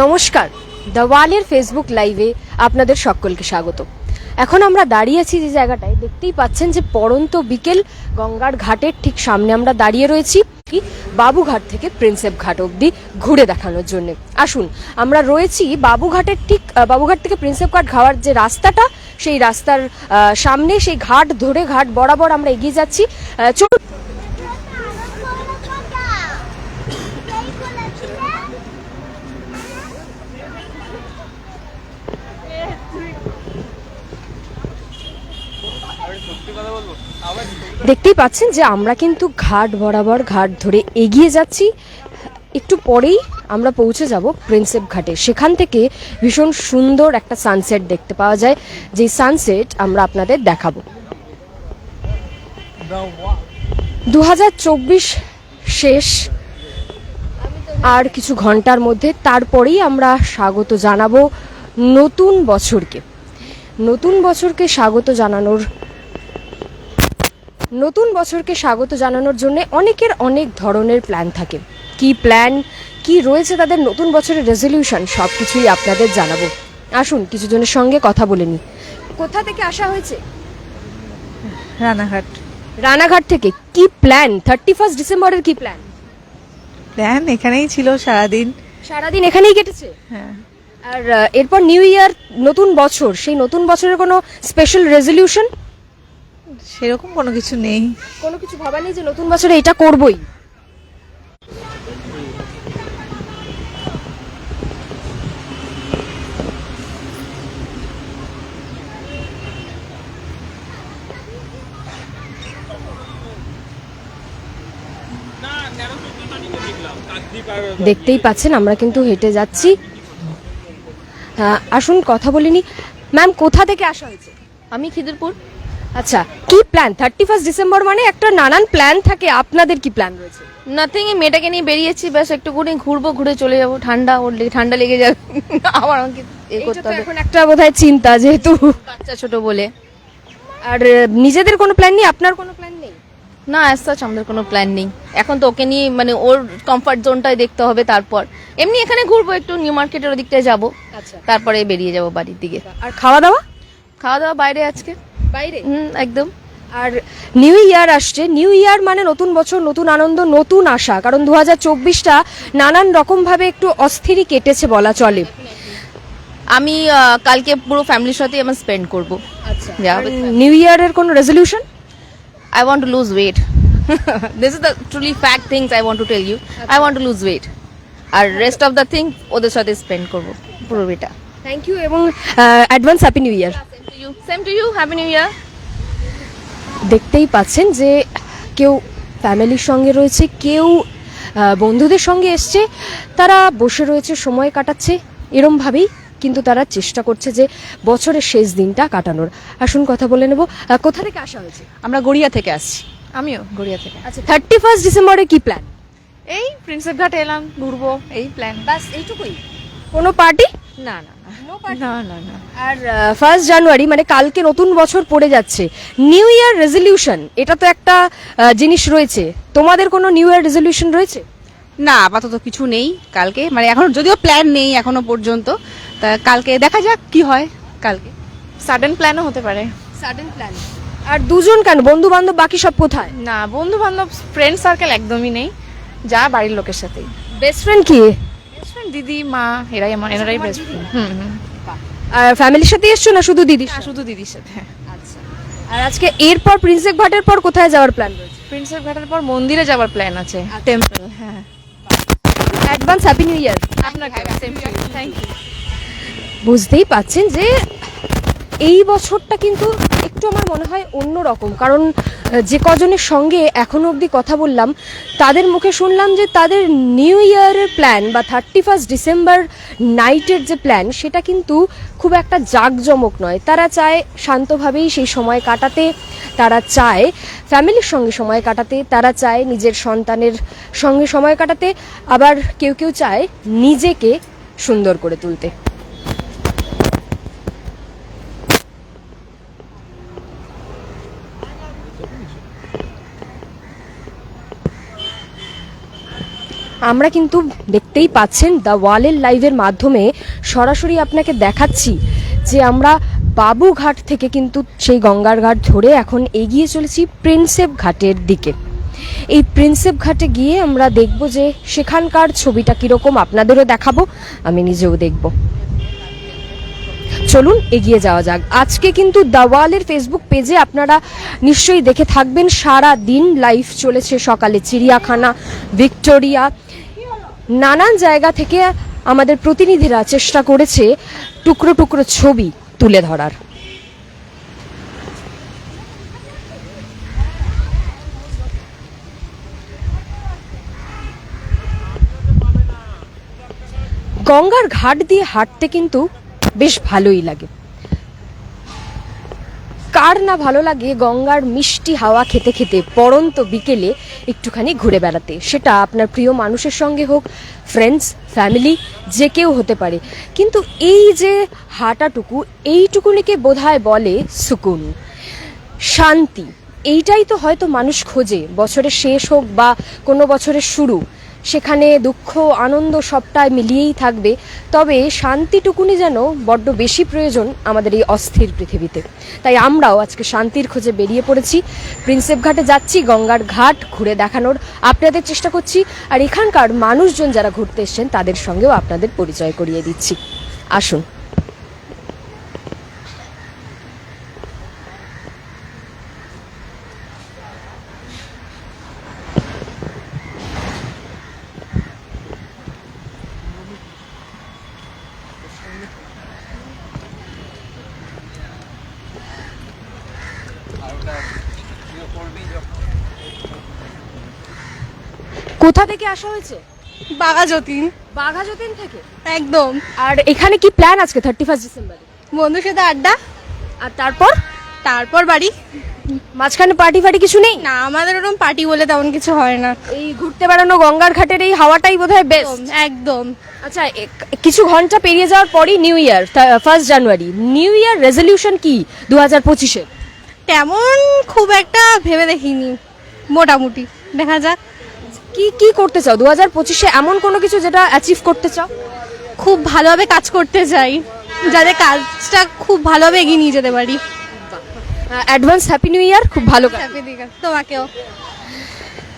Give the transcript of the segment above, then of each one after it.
নমস্কার, দ্য ওয়ালের ফেসবুক লাইভে আপনাদের সকলকে স্বাগত। এখন আমরা দাঁড়িয়ে আছি যে জায়গাটায়, দেখতেই পাচ্ছেন যে পড়ন্ত বিকেল, গঙ্গার ঘাটের ঠিক সামনে আমরা দাঁড়িয়ে রয়েছি বাবুঘাট থেকে প্রিন্সেপ ঘাট অবধি ঘুরে দেখানোর জন্য। আসুন, আমরা রয়েছি বাবুঘাটের ঠিক বাবুঘাট থেকে প্রিন্সেপ ঘাট যাওয়ার যে রাস্তাটা, সেই রাস্তার সামনে, সেই ঘাট ধরে ঘাট বরাবর আমরা এগিয়ে যাচ্ছি। চলুন। দেখতেই পাচ্ছেন যে আমরা কিন্তু ঘাট বরাবর ঘাট ধরে এগিয়ে যাচ্ছি। একটু পরেই আমরা পৌঁছে যাব প্রিন্সেপ ঘাটে। সেখান থেকে ভীষণ সুন্দর একটা সানসেট দেখতে পাওয়া যায়, যে সানসেট আমরা আপনাদের দেখাবো। 2024 শেষ আর কিছু ঘন্টার মধ্যে, তারপরেই আমরা স্বাগত জানাবো নতুন বছরকে। নতুন বছরকে স্বাগত জানানোর জন্য অনেকের অনেক ধরনের প্ল্যান থাকে। কি প্ল্যান, কি রয়েছে তাদের নতুন বছরের রেজলিউশন, সব কিছুই আপনাদের জানাবো। আসুন কিছু জনের সঙ্গে কথা বলে নিই। কোথা থেকে আসা হয়েছে? রানাঘাট থেকে। কি প্ল্যান 31 ডিসেম্বরের? কি প্ল্যান? এখানেই ছিল সারাদিন এখানেই কেটেছে। হ্যাঁ। আর এরপর নিউ ইয়ার, নতুন বছর, সেই নতুন বছরের কোনো স্পেশাল রেজলিউশন? সেরকম কোনো কিছু নেই। কোনো কিছু ভাবা নেই যে নতুন বছরে এটা করবই? দেখতেই পাচ্ছেন আমরা কিন্তু হেঁটে যাচ্ছি। আসুন কথা বলিনি। ম্যাম, কোথা থেকে আসা হয়েছে? আমি খিদিরপুর। আচ্ছা, কি প্ল্যান? 31 ডিসেম্বর মানে একটা নানান প্ল্যান থাকে, আপনাদের কি প্ল্যান রয়েছে? নাথিং, এই মেয়েটাকে নিয়ে বেরিয়েছি, ব্যাস একটুখানি ঘুরবো, ঘুরে চলে যাবো। ঠান্ডা লেগে যাবে আবার আমাকে করতে হবে। এখন একটা বোধহয় চিন্তা, যেহেতু বাচ্চা ছোট বলে। আর নিজেদের কোনো প্ল্যান নেই? আপনার কোনো প্ল্যান নেই? না, অ্যাজ সাচ আমাদের কোনো প্ল্যান নেই। এখন তো ওকে নিয়ে মানে ওর কমফর্ট জোনটাই দেখতে হবে। তারপর এমনি এখানে ঘুরবো, একটু নিউ মার্কেটের ওদিকটায় যাবো, আচ্ছা, তারপরে বেরিয়ে যাবো বাড়ির দিকে। আর খাওয়া দাওয়া? খাওয়া দাওয়া বাইরে আজকে। বাইরে? একদম। আর নিউ ইয়ার আসছে। নিউ ইয়ার মানে নতুন বছর, নতুন আনন্দ, নতুন আশা। কারণ 2024টা নানান রকম ভাবে একটু অস্থিরই কেটেছে বলা চলে। আমি কালকে পুরো ফ্যামিলির সাথে আমার স্পেন্ড করবো। আচ্ছা, যা নিউ ইয়ারের কোনো resolution? I want to lose weight. This is the truly fact things I want to tell you. I want to lose weight. আর রেস্ট অফ দ্য থিং ওদের সাথে স্পেন্ড করবো পুরো এটা। থ্যাংক ইউ এবং advance happy new year. Same to you, happy new year. দেখতেই পাচ্ছেন যে কেউ ফ্যামিলির সঙ্গে রয়েছে, কেউ বন্ধুদের সঙ্গে এসছে, তারা বসে রয়েছে, সময় কাটাচ্ছে এরমভাবেই, কিন্তু তারা চেষ্টা করছে যে বছরের শেষ দিনটা কাটানোর। আসুন কথা বলে নেব। কোথা থেকে আসা হয়েছে? আমরা গড়িয়া থেকে আসছি। আমিও গড়িয়া থেকে। আচ্ছা, 31 ডিসেম্বরে কি প্ল্যান? এই প্রিন্সেপ ঘাটে এলাম, ঘুরবো, এই প্ল্যান। বাস এইটুকুই? কোনো পার্টি? না না না না না। আর 1 জানুয়ারি মানে কালকে নতুন বছর পড়ে যাচ্ছে। নিউ ইয়ার রেজলিউশন, এটা তো একটা জিনিস রয়েছে। তোমাদের কোনো নিউ ইয়ার রেজলিউশন রয়েছে? না, আপাতত কিছু নেই। কালকে মানে এখন যদিও প্ল্যান নেই এখনো পর্যন্ত, তা কালকে দেখা যাক কি হয়। কালকে সাডেন প্ল্যানও হতে পারে। Sudden plan. আর দুজন কেন? বন্ধু বান্ধব বাকি সব কোথায়? না, বন্ধু বান্ধব ফ্রেন্ড সার্কেল একদমই নেই, যা বাড়ির লোকের সাথেই। বেস্ট ফ্রেন্ড কি? বেস্ট ফ্রেন্ড দিদি, মা, এনারাই বেস্ট ফ্রেন্ড। আর ফ্যামিলির সাথে এসছো না শুধু দিদির সাথে? শুধু দিদির সাথে। আচ্ছা। আর আজকে এরপর প্রিন্সেপ ঘাটের পর কোথায় যাওয়ার প্ল্যান রয়েছে? প্রিন্সেপ ঘাটের পর মন্দিরে যাওয়ার প্ল্যান আছে, টেম্পল। হ্যাঁ। অ্যাডভান্স হ্যাপি নিউ ইয়ার। আপনাকে থ্যাংক ইউ। বুঝতেই পাচ্ছেন যে এই বছরটা কিন্তু একটু আমার মনে হয় অন্যরকম। কারণ যে কজনের সঙ্গে এখনো অবধি কথা বললাম, তাদের মুখে শুনলাম যে তাদের নিউ ইয়ারের প্ল্যান বা 31 ডিসেম্বর নাইটের যে প্ল্যান, সেটা কিন্তু খুব একটা জাঁকজমক নয়। তারা চায় শান্তভাবেই সেই সময় কাটাতে, তারা চায় ফ্যামিলির সঙ্গে সময় কাটাতে, তারা চায় নিজের সন্তানের সঙ্গে সময় কাটাতে, আবার কেউ কেউ চায় নিজেকে সুন্দর করে তুলতে। আমরা কিন্তু দেখতেই পাচ্ছেন দ্য ওয়ালের লাইভের মাধ্যমে সরাসরি আপনাকে দেখাচ্ছি যে আমরা বাবুঘাট থেকে কিন্তু সেই গঙ্গার ঘাট ধরে এখন এগিয়ে চলেছি প্রিন্সেপ ঘাটের দিকে। এই প্রিন্সেপ ঘাটে গিয়ে আমরা দেখব যে সেখানকার ছবিটা কীরকম, আপনাদেরও দেখাবো, আমি নিজেও দেখব। চলুন এগিয়ে যাওয়া যাক। আজকে কিন্তু দ্য ওয়ালের ফেসবুক পেজে আপনারা নিশ্চয়ই দেখে থাকবেন, সারা দিন লাইভ চলেছে। সকালে চিড়িয়াখানা, ভিক্টোরিয়া, নানান জায়গা থেকে আমাদের প্রতিনিধিরা চেষ্টা করেছে টুকরো টুকরো ছবি তুলে ধরার। গঙ্গার ঘাট দিয়ে হাঁটতে কিন্তু বেশ ভালোই লাগে। কার না ভালো লাগে গঙ্গার মিষ্টি হাওয়া খেতে খেতে পড়ন্ত বিকেলে একটুখানি ঘুরে বেড়াতে, সেটা আপনার প্রিয় মানুষের সঙ্গে হোক, ফ্রেন্ডস, ফ্যামিলি, যে কেউ হতে পারে। কিন্তু এই যে হাঁটাটুকু, এইটুকুনিকে বোধহয় বলে সুকুন, শান্তি। এইটাই তো হয়তো মানুষ খোঁজে, বছরের শেষ হোক বা কোনো বছরের শুরু, সেখানে দুঃখ আনন্দ সবটাই মিলিয়েই থাকবে, তবে শান্তিটুকুনি যেন বড্ড বেশি প্রয়োজন আমাদের এই অস্থির পৃথিবীতে। তাই আমরাও আজকে শান্তির খোঁজে বেরিয়ে পড়েছি, প্রিন্সেপ ঘাটে যাচ্ছি, গঙ্গার ঘাট ঘুরে দেখানোর আপনাদের চেষ্টা করছি, আর এখানকার মানুষজন যারা ঘুরতে এসছেন তাদের সঙ্গেও আপনাদের পরিচয় করিয়ে দিচ্ছি। আসুন। কোথা থেকে আসা হয়েছে? বাঘাযতীন। বাঘাযতীন থেকে একদম। আর এখানে কি প্ল্যান আজকে 31 ডিসেম্বরে? বন্ধুর সাথে আড্ডা, আর তারপর তারপর বাড়ি। মাঝখানে পার্টি ফার্টি কিছু নেই? না, আমাদের ওরকম পার্টি বলে তেমন কিছু হয় না। এই ঘুরতে বেড়ানো গঙ্গার ঘাটের এই হাওয়াটাই বোধহয় বেস্ট। একদম। আচ্ছা, কিছু ঘন্টা পেরিয়ে যাওয়ার পরই নিউ ইয়ার, 1 জানুয়ারি। নিউ ইয়ার রেজলিউশন কি 2025-এর? তেমন খুব একটা ভেবে দেখিনি, মোটামুটি দেখা যাক। কি কি করতে চাও 2025-এ? এমন কোনো কিছু যেটা অ্যাচিভ করতে চাও? খুব ভালোভাবে কাজ করতে চাই, যাতে কাজটা খুব ভালোভাবে এগিয়ে নিয়ে যেতে পারি। অ্যাডভান্স হ্যাপি নিউ ইয়ার, খুব ভালো কাজ। তোমাকেও।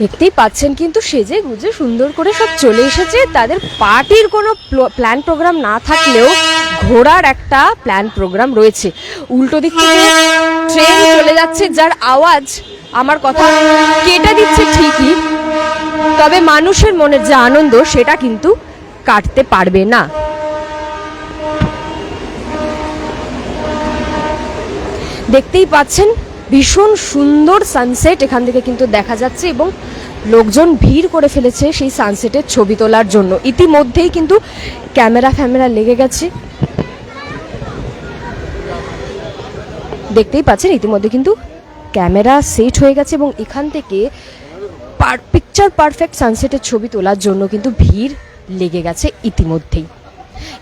দেখতেই পাচ্ছেন কিন্তু সেজে গুজে সুন্দর করে সব চলে এসেছে। তাদের পার্টির কোনো প্ল্যান প্রোগ্রাম না থাকলেও ঘোরার একটা প্ল্যান প্রোগ্রাম রয়েছে। উল্টো দিক থেকে ট্রেন চলে যাচ্ছে, যার আওয়াজ আমার কথা কেটে দিচ্ছে ঠিকই, তবে মানুষের মনের যে আনন্দ সেটা কিন্তু কাটতে পারবে না। দেখতেই পাচ্ছেন ভীষণ সুন্দর সানসেট এখান থেকে কিন্তু দেখা যাচ্ছে, এবং লোকজন ভিড় করে ফেলেছে সেই সানসেটের ছবি তোলার জন্য। ইতিমধ্যেই কিন্তু ক্যামেরা ফ্যামেরা লেগে গেছে, দেখতেই পাচ্ছেন ইতিমধ্যে কিন্তু ক্যামেরা সেট হয়ে গেছে, এবং এখান থেকে পিকচার পারফেক্ট সানসেটের ছবি তোলার জন্য কিন্তু ভিড় লেগে গেছে ইতিমধ্যেই।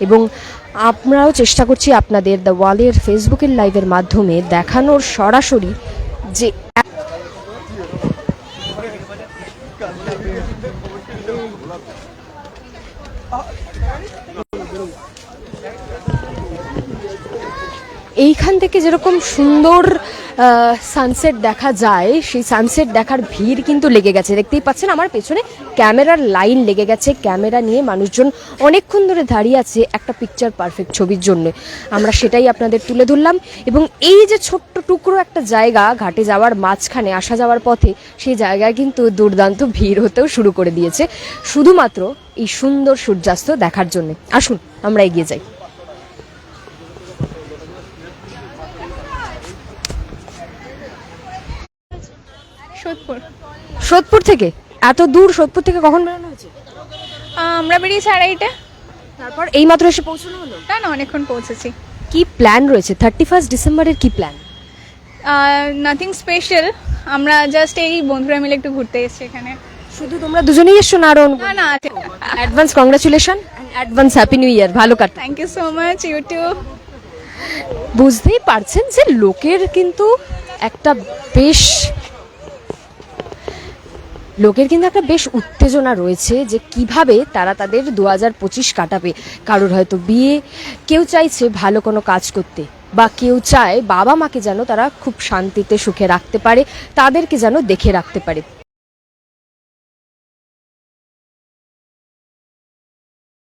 এবং আমরাও চেষ্টা করছি আপনাদের দ্য ওয়ালের ফেসবুকের লাইভের মাধ্যমে দেখানোর সরাসরি যে এইখান থেকে যেরকম সুন্দর সানসেট দেখা যায়, সেই সানসেট দেখার ভিড় কিন্তু লেগে গেছে। দেখতেই পাচ্ছেন আমার পেছনে ক্যামেরার লাইন লেগে গেছে, ক্যামেরা নিয়ে মানুষজন অনেকক্ষণ ধরে দাঁড়িয়ে আছে একটা পিকচার পারফেক্ট ছবির জন্য। আমরা সেটাই আপনাদের তুলে ধরলাম। এবং এই যে ছোট্ট টুকরো একটা জায়গা ঘাটে যাওয়ার মাঝখানে আসা যাওয়ার পথে, সেই জায়গায় কিন্তু দুর্দান্ত ভিড় হতেও শুরু করে দিয়েছে, শুধুমাত্র এই সুন্দর সূর্যাস্ত দেখার জন্য। আসুন আমরা এগিয়ে যাই। সোদপুর থেকে এত দূর, সোদপুর থেকে কখন বেরোনো হয়েছে? আমরা বেরিয়েছি 2:30-টে। তারপর এই মাত্র এসে পৌঁছানো হলো? না, অনেকক্ষণ পৌঁছেছি। কি প্ল্যান রয়েছে 31 ডিসেম্বরের? কি প্ল্যান? নাথিং স্পেশাল, আমরা জাস্ট এই বন্ধুরা মিলে একটু ঘুরতে এসেছি এখানে। শুধু তোমরা দুজনেই এসছো না আরো? না, advance congratulation, advance happy new year, ভালো কাটুক। Thank you so much, you too. বুঝতেই পারছেন যে লোকের কিন্তু একটা বেশ লোকের কিন্তু একটা বেশ উত্তেজনা রয়েছে যে কিভাবে তারা তাদের 2025 কাটাবে। কারোর হয়তো বিয়ে, কেউ চাইছে ভালো কোনো কাজ করতে, বা কেউ চায় বাবা মাকে যেন তারা খুব শান্তিতে সুখে রাখতে পারে, তাদেরকে যেন দেখে রাখতে পারে।